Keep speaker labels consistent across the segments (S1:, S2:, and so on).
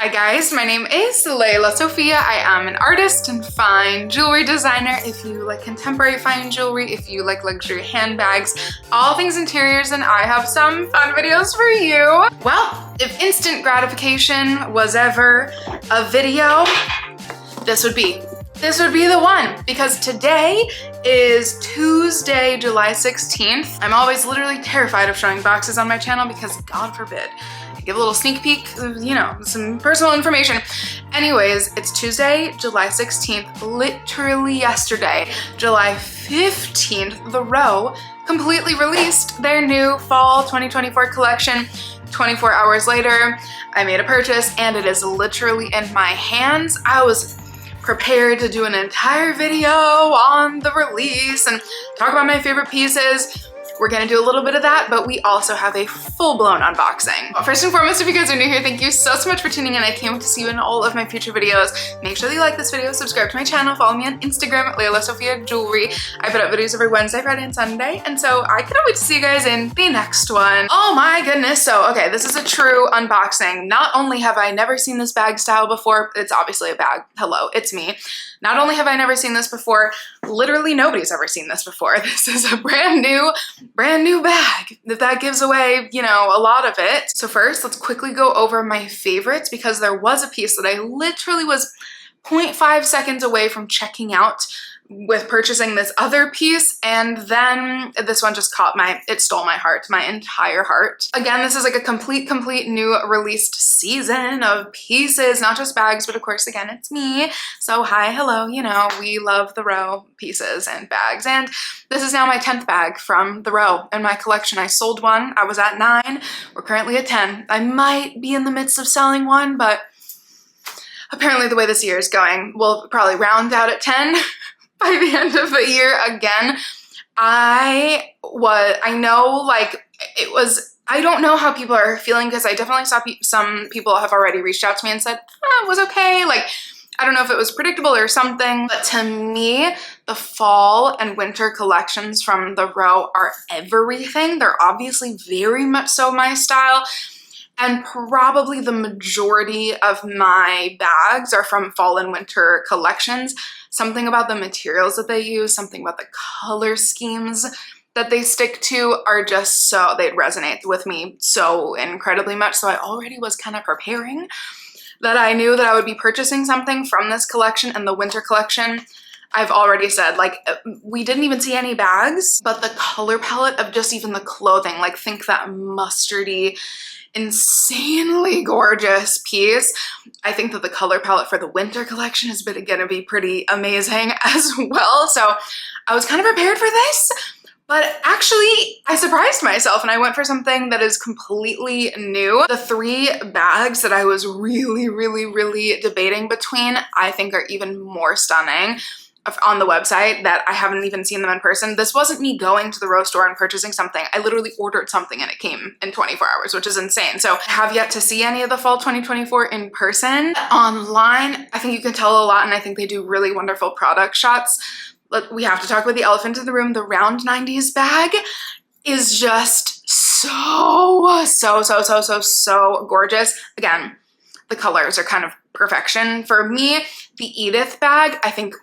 S1: Hi guys, my name is Lelasophia. I am an artist and fine jewelry designer. If you like contemporary fine jewelry, if you like luxury handbags, all things interiors, and I have some fun videos for you. Well, if instant gratification was ever a video, this would be the one, because today is Tuesday, July 16th. I'm always literally terrified of showing boxes on my channel because God forbid, I give a little sneak peek of, you know, some personal information. Anyways, it's Tuesday, July 16th, literally yesterday, July 15th, The Row completely released their new fall 2024 collection. 24 hours later, I made a purchase and it is literally in my hands. I was prepared to do an entire video on the release and talk about my favorite pieces. We're gonna do a little bit of that, but we also have a full-blown unboxing. First and foremost, if you guys are new here, thank you so much for tuning in. I can't wait to see you in all of my future videos. Make sure that you like this video, subscribe to my channel, follow me on Instagram, lelasophia jewelry. I put up videos every Wednesday, Friday, and Sunday, and so I cannot wait to see you guys in the next one. Oh my goodness, so okay, this is a true unboxing. Not only have I never seen this bag style before, it's obviously a bag, hello, it's me. Not only have I never seen this before, literally nobody's ever seen this before. This is a brand new bag. That gives away, you know, a lot of it. So first, let's quickly go over my favorites, because there was a piece that I literally was 0.5 seconds away from checking out with purchasing this other piece, and then this one just it stole my heart, my entire heart. Again, this is like a complete new released season of pieces, not just bags, but of course, again, it's me. So hi, hello, you know, we love the Row pieces and bags, and this is now my 10th bag from the Row in my collection. I sold one, I was at 9, we're currently at 10. I might be in the midst of selling one, but apparently the way this year is going, we'll probably round out at 10. By the end of the year again. I don't know how people are feeling, because I definitely saw some people have already reached out to me and said, oh, it was okay. Like, I don't know if it was predictable or something, but to me, the fall and winter collections from the Row are everything. They're obviously very much so my style. And probably the majority of my bags are from fall and winter collections. Something about the materials that they use, something about the color schemes that they stick to are just so, they resonate with me so incredibly much. So I already was kind of preparing that I knew that I would be purchasing something from this collection and the winter collection. I've already said, like, we didn't even see any bags, but the color palette of just even the clothing, like think that mustardy, insanely gorgeous piece. I think that the color palette for the winter collection is gonna be pretty amazing as well. So I was kind of prepared for this, but actually I surprised myself and I went for something that is completely new. The 3 bags that I was really debating between, I think are even more stunning on the website, that I haven't even seen them in person. This wasn't me going to the Row store and purchasing something. I literally ordered something and it came in 24 hours, which is insane. So I have yet to see any of the fall 2024 in person. Online, I think you can tell a lot, and I think they do really wonderful product shots. But we have to talk about the elephant in the room. The round 90s bag is just so gorgeous. Again, the colors are kind of perfection. For me, the Edith bag, I think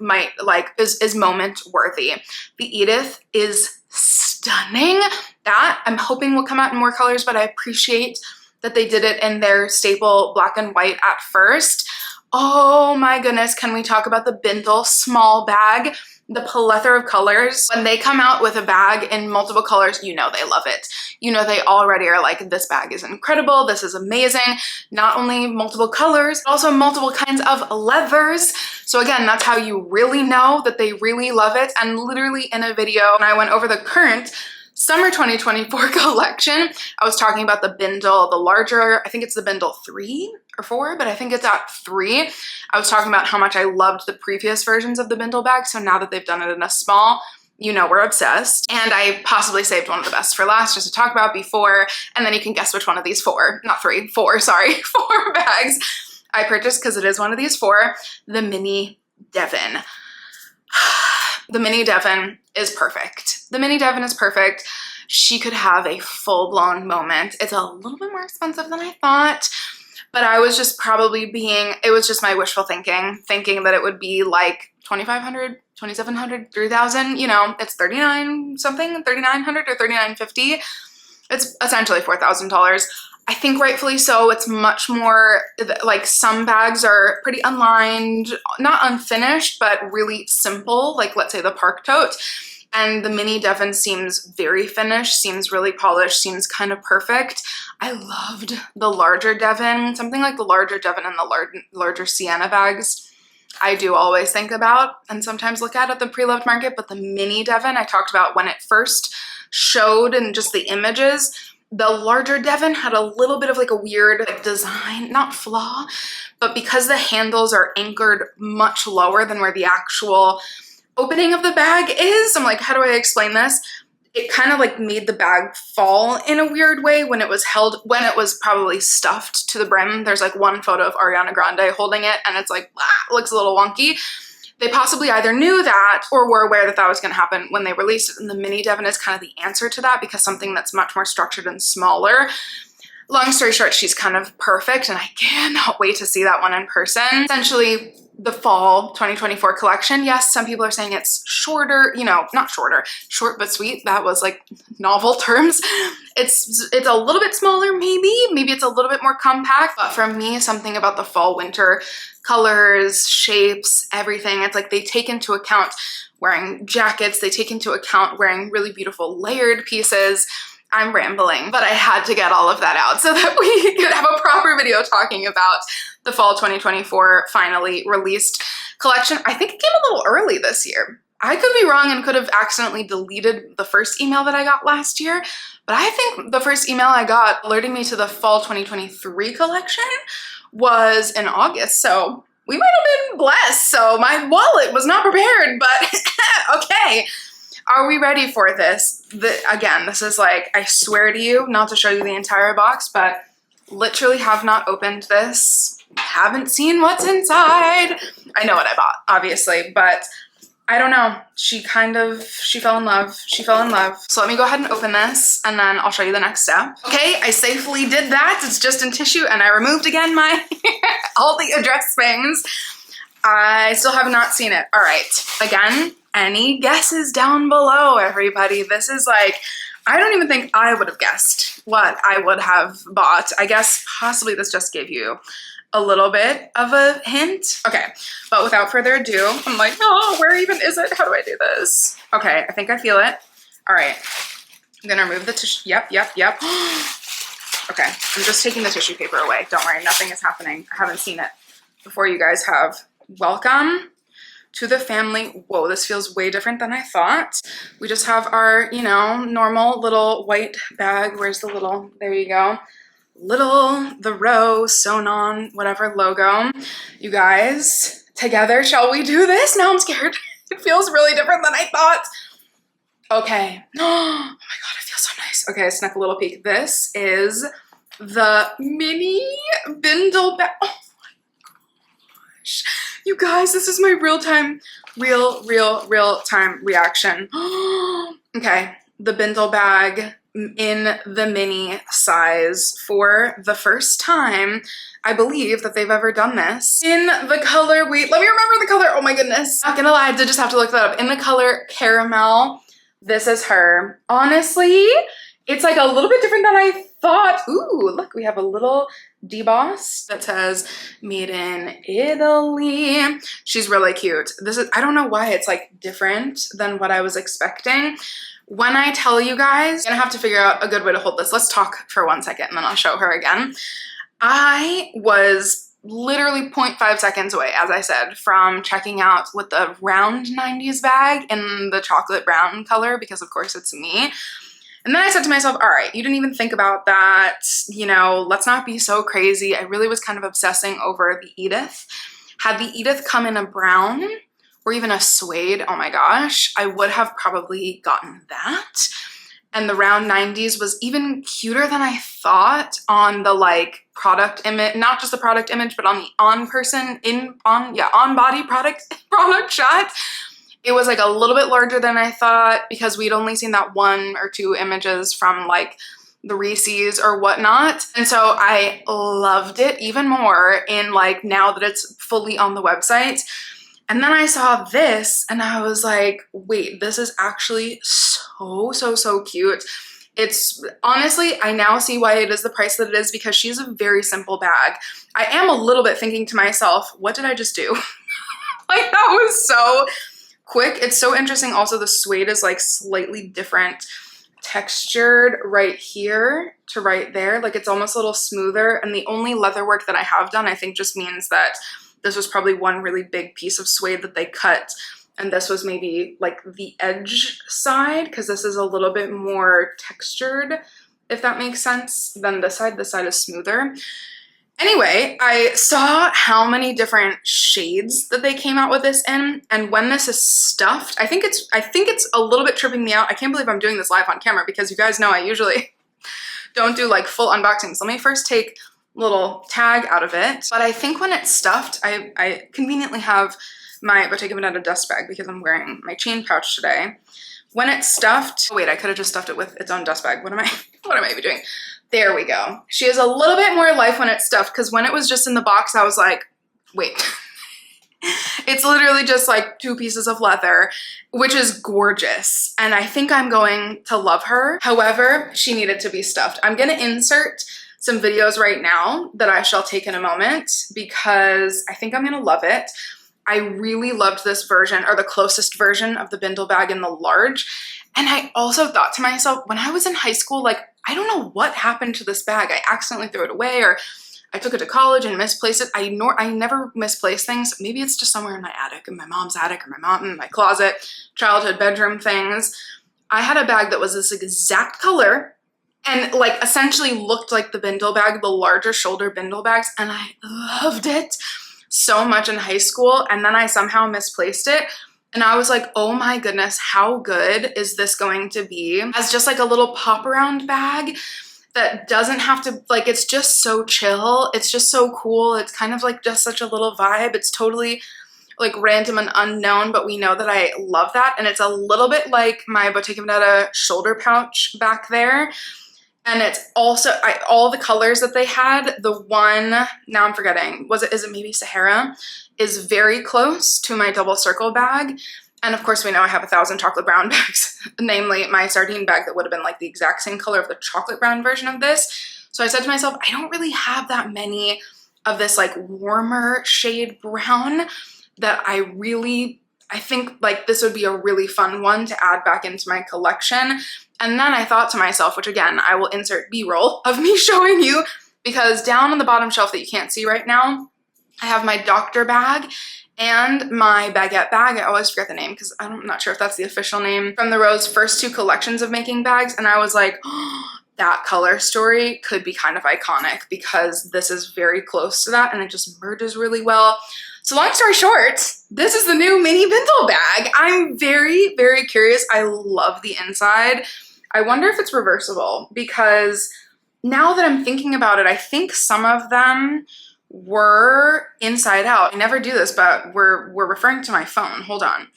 S1: is moment worthy. The Edith is stunning. That I'm hoping will come out in more colors, but I appreciate that they did it in their staple black and white at first. Oh my goodness, can we talk about the Bangle small bag? The plethora of colors. When they come out with a bag in multiple colors, you know they love it. You know they already are like, this bag is incredible, this is amazing. Not only multiple colors, but also multiple kinds of levers. So again, that's how you really know that they really love it. And literally in a video, when I went over the current summer 2024 collection, I was talking about the Bangle, the larger, I think it's the Bangle 3 or 4, but I think it's at 3. I was talking about how much I loved the previous versions of the Bangle bag, so now that they've done it in a small, you know we're obsessed. And I possibly saved one of the best for last just to talk about before, and then you can guess which one of these 4 bags I purchased, because it is one of these 4, the Mini Devon. The Mini Devon is perfect. The Mini Devon is perfect. She could have a full-blown moment. It's a little bit more expensive than I thought, but I was just probably it was just my wishful thinking that it would be like 2,500, 2,700, 3,000, you know, it's 39 something, 3,900 or 3,950. It's essentially $4,000. I think rightfully so. It's much more, like some bags are pretty unlined, not unfinished, but really simple, like let's say the Park Tote. And the mini Devon seems very finished, seems really polished, seems kind of perfect. I loved the larger Devon, something like the larger Devon and the larger Sienna bags. I do always think about and sometimes look at the pre-loved market, but the mini Devon I talked about when it first showed and just the images, the larger Devon had a little bit of like a weird like design, not flaw, but because the handles are anchored much lower than where the actual opening of the bag is, I'm like, how do I explain this? It kind of like made the bag fall in a weird way when it was held, when it was probably stuffed to the brim. There's like one photo of Ariana Grande holding it and it's like, it looks a little wonky. They possibly either knew that or were aware that that was going to happen when they released it. And the mini Devon is kind of the answer to that because something that's much more structured and smaller. Long story short, she's kind of perfect and I cannot wait to see that one in person. Essentially, the fall 2024 collection. Yes, some people are saying it's shorter, you know, not shorter, short but sweet. That was like novel terms. It's a little bit smaller, maybe it's a little bit more compact, but for me, something about the fall winter colors, shapes, everything, it's like they take into account wearing jackets, they take into account wearing really beautiful layered pieces. I'm rambling, but I had to get all of that out so that we could have a proper video talking about the fall 2024 finally released collection. I think it came a little early this year. I could be wrong and could have accidentally deleted the first email that I got last year, but I think the first email I got alerting me to the fall 2023 collection was in August, so we might have been blessed. So my wallet was not prepared, but okay. Are we ready for this? Again, this is like, I swear to you, not to show you the entire box, but literally have not opened this. Haven't seen what's inside. I know what I bought, obviously, but I don't know. She fell in love. She fell in love. So let me go ahead and open this and then I'll show you the next step. Okay, I safely did that. It's just in tissue and I removed again my, all the address things. I still have not seen it. All right, again, any guesses down below, everybody? This is like, I don't even think I would have guessed what I would have bought. I guess possibly this just gave you a little bit of a hint. Okay, but without further ado, I'm like, oh, where even is it? How do I do this? Okay, I think I feel it. All right, I'm gonna remove the tissue. Yep. Okay, I'm just taking the tissue paper away. Don't worry, nothing is happening. I haven't seen it before you guys have. Welcome to the family. Whoa, this feels way different than I thought. We just have our, you know, normal little white bag. Where's the little, there you go. The row sewn on, whatever logo. You guys, together, shall we do this? Now I'm scared. It feels really different than I thought. Okay. Oh my God, it feels so nice. Okay, I snuck a little peek. This is the mini bindle bag. Oh my gosh. You guys, this is my real time reaction. Okay, the bindle bag in the mini size for the first time. I believe that they've ever done this. In the color, wait, let me remember the color. Oh my goodness. Not gonna lie, I did just have to look that up. In the color caramel, this is her. Honestly, it's like a little bit different than I thought. Ooh, look, we have a little deboss that says made in Italy. She's really cute. This is, I don't know why it's like different than what I was expecting. When I tell you guys, I'm gonna have to figure out a good way to hold this. Let's talk for 1 second and then I'll show her again. I was literally 0.5 seconds away, as I said, from checking out with the round 90s bag in the chocolate brown color, because of course it's me. And then I said to myself, all right, you didn't even think about that. You know, let's not be so crazy. I really was kind of obsessing over the Edith. Had the Edith come in a brown or even a suede, oh my gosh, I would have probably gotten that. And the round 90s was even cuter than I thought on the like product image, not just the product image, but on the on-body product shot. It was like a little bit larger than I thought because we'd only seen that 1 or 2 images from like the Reese's or whatnot. And so I loved it even more in like now that it's fully on the website. And then I saw this and I was like, wait, this is actually so cute. It's honestly, I now see why it is the price that it is, because she's a very simple bag. I am a little bit thinking to myself, what did I just do? Like that was so quick. It's so interesting. Also, the suede is like slightly different textured right here to right there. Like it's almost a little smoother. And the only leather work that I have done, I think just means that this was probably one really big piece of suede that they cut. And this was maybe like the edge side, because this is a little bit more textured, if that makes sense, than this side. This side is smoother. Anyway, I saw how many different shades that they came out with this in, and when this is stuffed, I think it's a little bit tripping me out. I can't believe I'm doing this live on camera, because you guys know I usually don't do like full unboxings. Let me first take a little tag out of it. But I think when it's stuffed, I conveniently have my Bottega Veneta dust bag because I'm wearing my chain pouch today. When it's stuffed, oh wait, I could have just stuffed it with its own dust bag. What am I even doing? There we go. She has a little bit more life when it's stuffed, because when it was just in the box, I was like, wait. It's literally just like 2 pieces of leather, which is gorgeous. And I think I'm going to love her. However, she needed to be stuffed. I'm gonna insert some videos right now that I shall take in a moment, because I think I'm gonna love it. I really loved this version, or the closest version of the bindle bag in the large. And I also thought to myself, when I was in high school, like, I don't know what happened to this bag. I accidentally threw it away, or I took it to college and misplaced it. I never misplace things. Maybe it's just somewhere in my attic, in my mom's attic, or my mom in my closet, childhood bedroom things. I had a bag that was this exact color and like essentially looked like the bindle bag, the larger shoulder bindle bags. And I loved it so much in high school. And then I somehow misplaced it. And I was like, oh my goodness, how good is this going to be as just like a little pop around bag that doesn't have to, like, it's just so chill. It's just so cool. It's kind of like just such a little vibe. It's totally like random and unknown, but we know that I love that. And it's a little bit like my Bottega Veneta shoulder pouch back there. And it's also, all the colors that they had, the one, now I'm forgetting, is it maybe Sahara, is very close to my double circle bag. And of course we know I have 1,000 chocolate brown bags, namely my sardine bag that would have been like the exact same color of the chocolate brown version of this. So I said to myself, I don't really have that many of this like warmer shade brown that I think like this would be a really fun one to add back into my collection. And then I thought to myself, which again, I will insert B-roll of me showing you, because down on the bottom shelf that you can't see right now, I have my doctor bag and my baguette bag. I always forget the name because I'm not sure if that's the official name, from the Rose first 2 collections of making bags. And I was like, oh, that color story could be kind of iconic, because this is very close to that and it just merges really well. So long story short, this is the new mini bindle bag. I'm very curious. I love the inside. I wonder if it's reversible, because now that I'm thinking about it, I think some of them were inside out. I never do this, but we're referring to my phone. Hold on.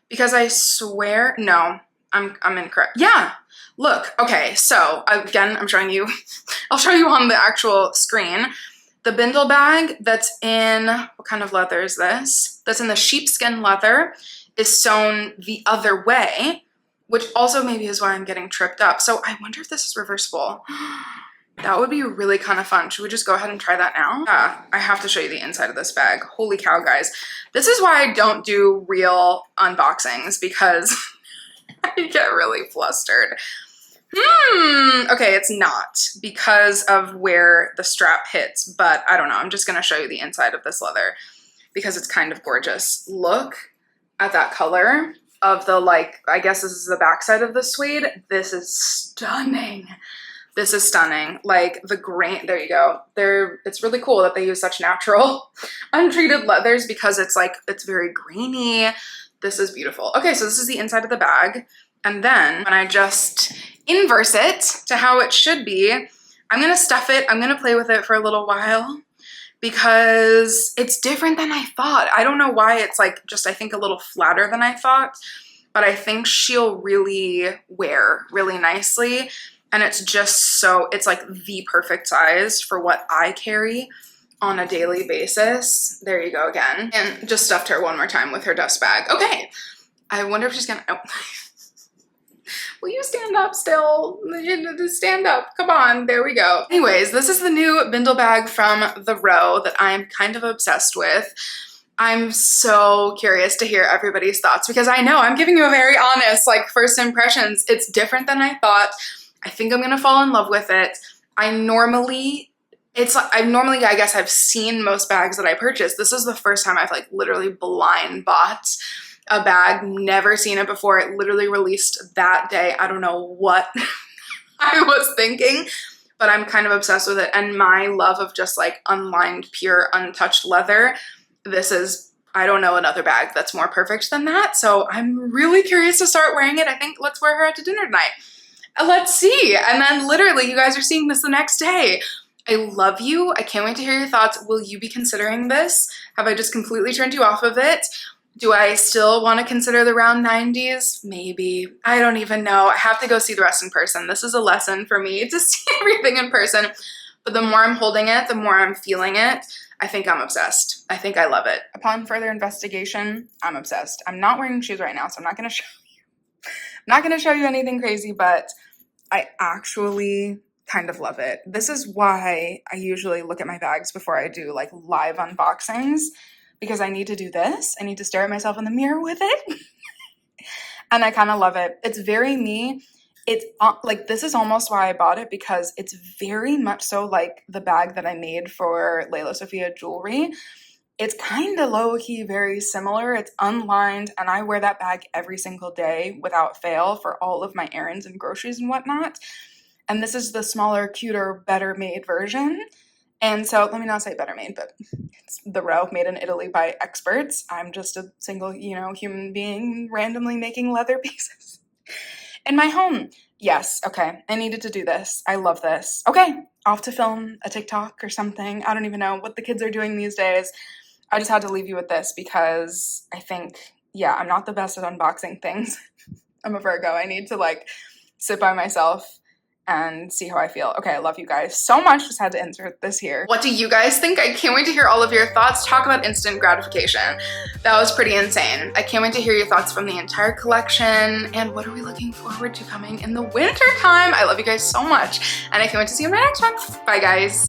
S1: Because I swear, no, I'm incorrect. Yeah, look, okay, so again, I'm showing you, I'll show you on the actual screen. The bindle bag that's in, what kind of leather is this? That's in the sheepskin leather is sewn the other way, which also maybe is why I'm getting tripped up. So I wonder if this is reversible. That would be really kind of fun. Should we just go ahead and try that now? Yeah, I have to show you the inside of this bag. Holy cow, guys. This is why I don't do real unboxings, because I get really flustered. Okay, it's not because of where the strap hits, but I don't know. I'm just gonna show you the inside of this leather because it's kind of gorgeous. Look at that color of the, like, I guess this is the backside of the suede. This is stunning. This is stunning. Like the grain, there you go. It's really cool that they use such natural, untreated leathers, because it's like, it's very grainy. This is beautiful. Okay, so this is the inside of the bag. And then when I just inverse it to how it should be, I'm gonna stuff it. I'm gonna play with it for a little while, because it's different than I thought. I don't know why it's like just, I think, a little flatter than I thought, but I think she'll really wear really nicely. And it's just so, it's like the perfect size for what I carry on a daily basis. There you go again. And just stuffed her one more time with her dust bag. Okay, I wonder if she's gonna, oh. Will you stand up still? Stand up, come on, there we go. Anyways, this is the new bindle bag from the Row that I'm kind of obsessed with. I'm so curious to hear everybody's thoughts because I know I'm giving you a very honest, like, first impressions. It's different than I thought. I think I'm gonna fall in love with it. I guess I've seen most bags that I purchased. This is the first time I've like literally blind bought a bag, never seen it before. It literally released that day. I don't know what I was thinking, but I'm kind of obsessed with it. And my love of just like unlined, pure, untouched leather, this is, I don't know another bag that's more perfect than that. So I'm really curious to start wearing it. I think let's wear her out to dinner tonight. Let's see. And then literally you guys are seeing this the next day. I love you. I can't wait to hear your thoughts. Will you be considering this? Have I just completely turned you off of it? Do I still want to consider the round 90s? Maybe. I don't even know. I have to go see the rest in person. This is a lesson for me to see everything in person. But the more I'm holding it, the more I'm feeling it. I think I'm obsessed. I think I love it. Upon further investigation, I'm obsessed. I'm not wearing shoes right now, so I'm not going to show you. I'm not going to show you anything crazy, but I actually kind of love it. This is why I usually look at my bags before I do like live unboxings, because I need to do this. I need to stare at myself in the mirror with it. And I kind of love it. It's very me. It's like, this is almost why I bought it, because it's very much so like the bag that I made for lelasophia jewelry. It's kind of low-key very similar. It's unlined, and I wear that bag every single day without fail for all of my errands and groceries and whatnot. And this is the smaller, cuter, better made version. And so, let me not say better made, but it's the Row, made in Italy by experts. I'm just a single, human being randomly making leather pieces in my home. Yes, okay, I needed to do this. I love this. Okay, off to film a TikTok or something. I don't even know what the kids are doing these days. I just had to leave you with this because I think, yeah, I'm not the best at unboxing things. I'm a Virgo. I need to like sit by myself and see how I feel. Okay, I love you guys so much. Just had to insert this here. What do you guys think? I can't wait to hear all of your thoughts. Talk about instant gratification. That was pretty insane. I can't wait to hear your thoughts from the entire collection. And what are we looking forward to coming in the winter time? I love you guys so much. And I can't wait to see you in my next one. Bye, guys.